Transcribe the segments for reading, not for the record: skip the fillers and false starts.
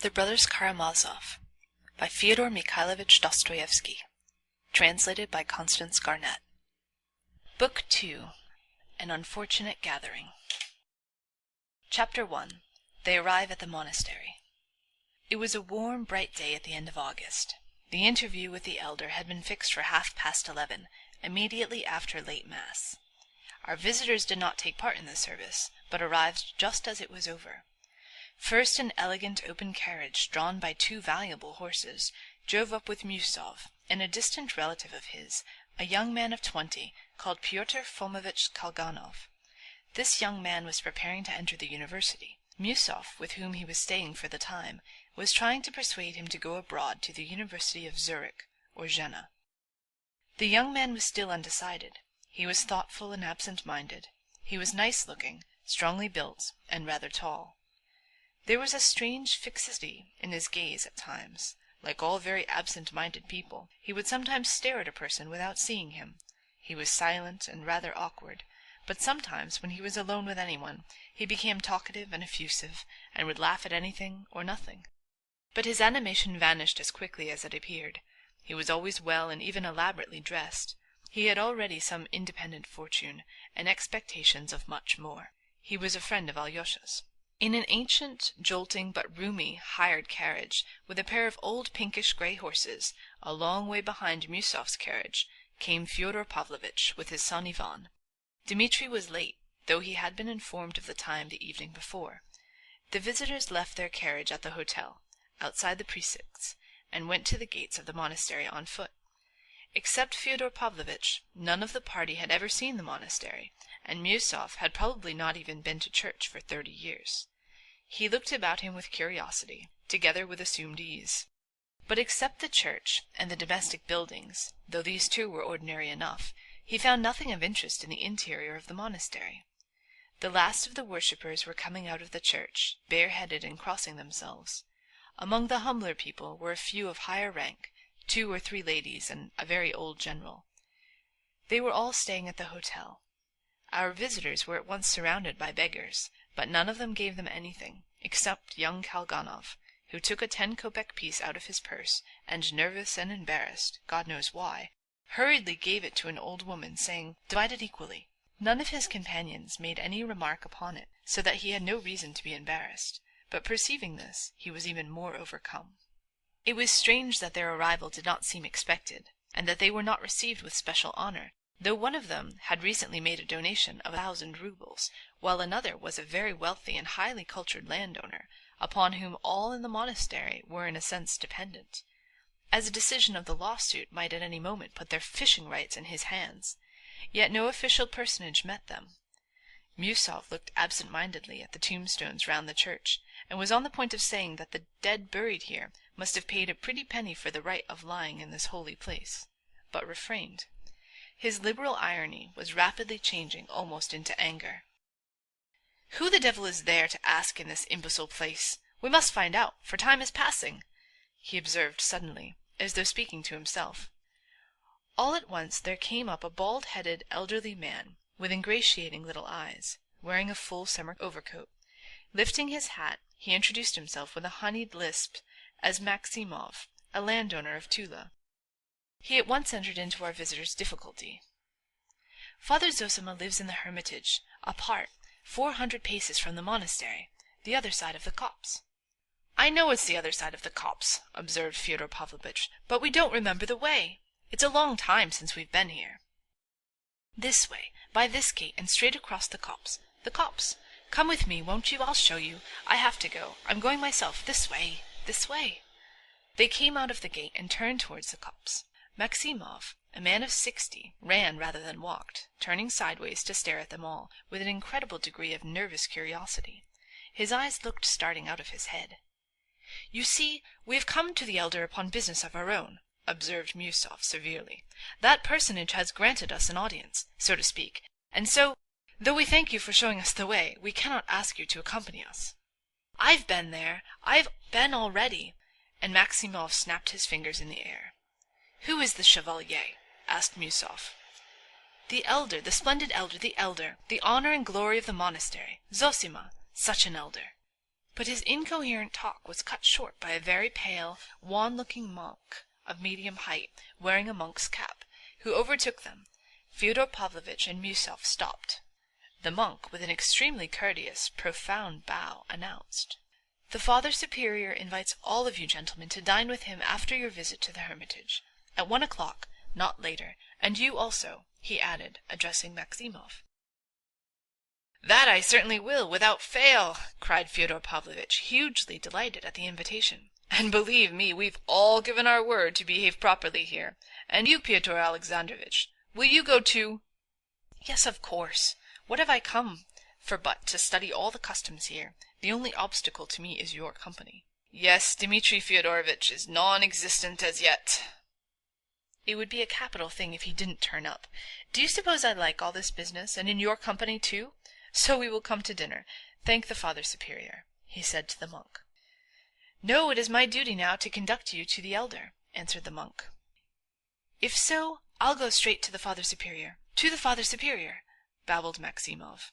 The Brothers Karamazov by Fyodor Dostoevsky. Translated by Constance Garnett. Book 2. An Unfortunate Gathering. Chapter 1. They Arrive at the Monastery. It was a warm, bright day at the end of August. The interview with the elder had been fixed for 11:30, immediately after late Mass. Our visitors did not take part in the service, but arrived just as it was over. First an elegant open carriage, drawn by 2 valuable horses, drove up with Musov and a distant relative of his, a young man of 20, called Pyotr Fomovich Kalganov. This young man was preparing to enter the university. Musov, with whom he was staying for the time, was trying to persuade him to go abroad to the University of Zurich or Jena. The young man was still undecided. He was thoughtful and absent-minded. He was nice-looking, strongly built, and rather tall. There was a strange fixity in his gaze at times. Like all very absent-minded people, he would sometimes stare at a person without seeing him. He was silent and rather awkward, but sometimes when he was alone with anyone, he became talkative and effusive, and would laugh at anything or nothing. But his animation vanished as quickly as it appeared. He was always well and even elaborately dressed. He had already some independent fortune, and expectations of much more. He was a friend of Alyosha's. In an ancient, jolting, but roomy, hired carriage, with a pair of old pinkish-grey horses, a long way behind Musov's carriage, came Fyodor Pavlovitch with his son Ivan. Dmitri was late, though he had been informed of the time the evening before. The visitors left their carriage at the hotel, outside the precincts, and went to the gates of the monastery on foot. Except Fyodor Pavlovitch, none of the party had ever seen the monastery, and Musov had probably not even been to church for 30 years. He looked about him with curiosity, together with assumed ease. But except the church and the domestic buildings, though these too were ordinary enough, he found nothing of interest in the interior of the monastery. The last of the worshippers were coming out of the church, bareheaded and crossing themselves. Among the humbler people were a few of higher rank, 2 or 3 ladies, and a very old general. They were all staying at the hotel. Our visitors were at once surrounded by beggars, but none of them gave them anything, except young Kalganov, who took a 10-kopeck piece out of his purse, and, nervous and embarrassed, God knows why, hurriedly gave it to an old woman, saying, "Divide it equally." None of his companions made any remark upon it, so that he had no reason to be embarrassed, but perceiving this, he was even more overcome. It was strange that their arrival did not seem expected, and that they were not received with special honor, though one of them had recently made a donation of 1,000 rubles, while another was a very wealthy and highly cultured landowner, upon whom all in the monastery were in a sense dependent, as a decision of the lawsuit might at any moment put their fishing rights in his hands. Yet no official personage met them. Musov looked absent-mindedly at the tombstones round the church, and was on the point of saying that the dead buried here must have paid a pretty penny for the right of lying in this holy place, but refrained. His liberal irony was rapidly changing almost into anger. "Who the devil is there to ask in this imbecile place? We must find out, for time is passing," he observed suddenly, as though speaking to himself. All at once there came up a bald-headed elderly man, with ingratiating little eyes, wearing a full summer overcoat. Lifting his hat, he introduced himself with a honeyed lisp as Maximov, a landowner of Tula. He at once entered into our visitor's difficulty. "Father Zosima lives in the hermitage, apart, 400 paces from the monastery, the other side of the copse." "I know it's the other side of the copse," observed Fyodor Pavlovitch, "but we don't remember the way. It's a long time since we've been here." "This way, by this gate, and straight across the copse. The copse. Come with me, won't you? I'll show you. I have to go. I'm going myself. This way, this way." They came out of the gate and turned towards the copse. Maximov, a man of 60, ran rather than walked, turning sideways to stare at them all, with an incredible degree of nervous curiosity. His eyes looked starting out of his head. "You see, we have come to the elder upon business of our own," observed Musov severely. "That personage has granted us an audience, so to speak, and so, though we thank you for showing us the way, we cannot ask you to accompany us." "I've been there. I've been already," and Maximov snapped his fingers in the air. "Who is the chevalier?" asked Musov. "The elder, the splendid elder, the elder, the honor and glory of the monastery, Zosima, such an elder." But his incoherent talk was cut short by a very pale, wan-looking monk of medium height, wearing a monk's cap, who overtook them. Fyodor Pavlovitch and Miusov stopped. The monk, with an extremely courteous, profound bow, announced, "The Father Superior invites all of you gentlemen to dine with him after your visit to the hermitage, at 1 o'clock, not later, and you also," he added, addressing Maximov. "That I certainly will, without fail," cried Fyodor Pavlovitch, hugely delighted at the invitation. "And believe me, we've all given our word to behave properly here. And you, Pyotr Alexandrovitch, will you go too?" "Yes, of course. What have I come for but to study all the customs here? The only obstacle to me is your company." "Yes, Dmitri Fyodorovitch is non-existent as yet." "It would be a capital thing if he didn't turn up. Do you suppose I like all this business, and in your company too? So we will come to dinner. Thank the Father Superior," he said to the monk. "No, it is my duty now to conduct you to the elder," answered the monk. "If so, I'll go straight to the Father Superior. To the Father Superior," babbled Maximov.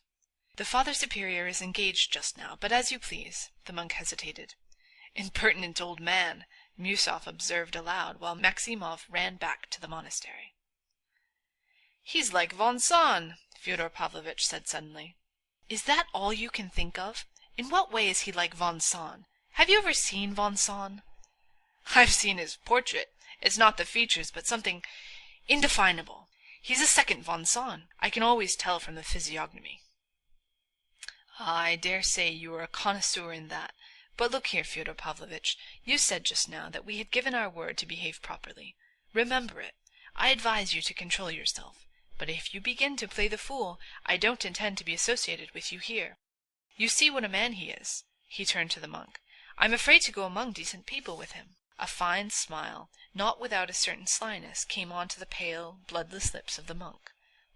"The Father Superior is engaged just now, but as you please." The monk hesitated. "Impertinent old man," Miusov observed aloud, while Maximov ran back to the monastery. "He's like von Sohn," Fyodor Pavlovitch said suddenly. "Is that all you can think of? In what way is he like von Sohn? Have you ever seen von Sohn?" "I've seen his portrait. It's not the features, but something indefinable. He's a second von Sohn. I can always tell from the physiognomy." "I dare say you are a connoisseur in that. But look here, Fyodor Pavlovitch, you said just now that we had given our word to behave properly. Remember it. I advise you to control yourself. But if you begin to play the fool, I don't intend to be associated with you here. You see what a man he is." He turned to the monk. "I'm afraid to go among decent people with him." A fine smile, not without a certain slyness, came on to the pale, bloodless lips of the monk.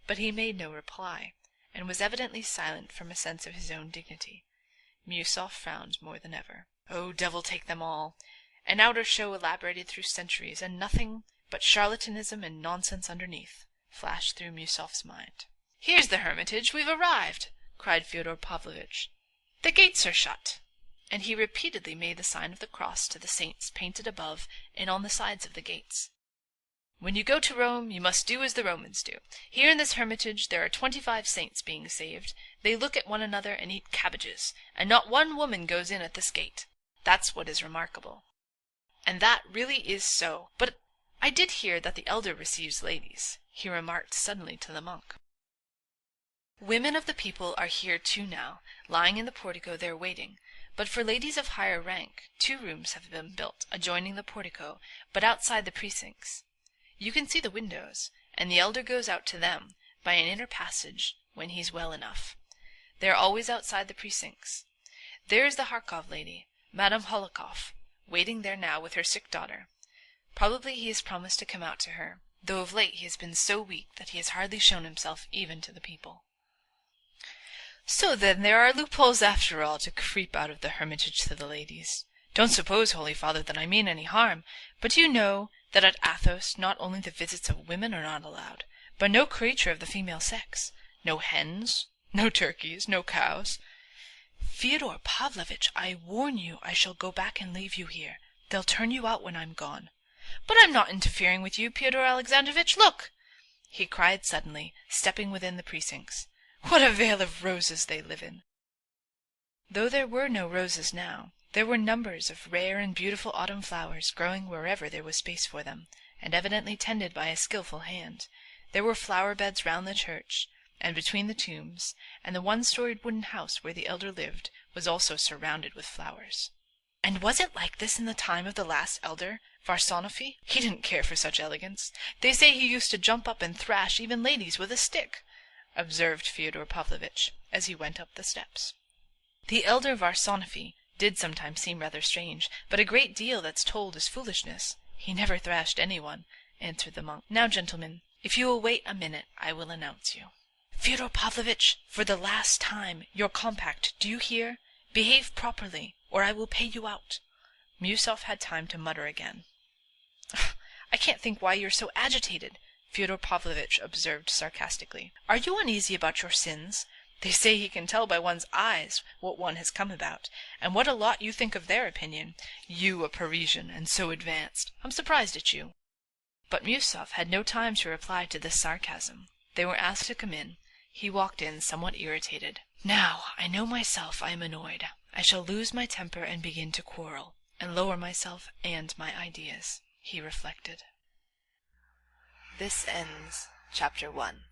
But he made no reply, and was evidently silent from a sense of his own dignity. Miusov frowned more than ever. "Oh, devil take them all! An outer show elaborated through centuries, and nothing but charlatanism and nonsense underneath," flashed through Miusov's mind. "Here's the hermitage! We've arrived!" cried Fyodor Pavlovitch. "The gates are shut!" And he repeatedly made the sign of the cross to the saints painted above and on the sides of the gates. "When you go to Rome, you must do as the Romans do. Here in this hermitage there are 25 saints being saved. They look at one another and eat cabbages, and not one woman goes in at this gate. That's what is remarkable. And that really is so. But I did hear that the elder receives ladies," he remarked suddenly to the monk. "Women of the people are here too now, lying in the portico there waiting. But for ladies of higher rank, 2 rooms have been built adjoining the portico, but outside the precincts. You can see the windows, and the elder goes out to them by an inner passage when he's well enough. They're always outside the precincts. There is the Harkov lady, Madame Holikov, waiting there now with her sick daughter. Probably he has promised to come out to her, though of late he has been so weak that he has hardly shown himself even to the people." "So then there are loopholes after all to creep out of the hermitage to the ladies. Don't suppose, Holy Father, that I mean any harm, but you know that at Athos not only the visits of women are not allowed, but no creature of the female sex. No hens, no turkeys, no cows." "Fyodor Pavlovitch, I warn you I shall go back and leave you here. They'll turn you out when I'm gone." "But I'm not interfering with you, Pyotr Alexandrovitch. Look!" he cried suddenly, stepping within the precincts. "What a vale of roses they live in!" Though there were no roses now, there were numbers of rare and beautiful autumn flowers growing wherever there was space for them, and evidently tended by a skilful hand. There were flower beds round the church, and between the tombs, and the one-storied wooden house where the elder lived was also surrounded with flowers. "And was it like this in the time of the last elder, Varsonofy? He didn't care for such elegance. They say he used to jump up and thrash even ladies with a stick," observed Fyodor Pavlovitch, as he went up the steps. "The elder Varsonofy did sometimes seem rather strange, but a great deal that's told is foolishness. He never thrashed anyone," answered the monk. "Now, gentlemen, if you will wait a minute, I will announce you." "Fyodor Pavlovitch, for the last time, your compact, do you hear? Behave properly, or I will pay you out." Miusov had time to mutter again. "I can't think why you're so agitated," Fyodor Pavlovitch observed sarcastically. "Are you uneasy about your sins? They say he can tell by one's eyes what one has come about, and what a lot you think of their opinion. You, a Parisian, and so advanced. I'm surprised at you." But Miusov had no time to reply to this sarcasm. They were asked to come in. He walked in somewhat irritated. "Now, I know myself I am annoyed. I shall lose my temper and begin to quarrel, and lower myself and my ideas," he reflected. This ends Chapter 1.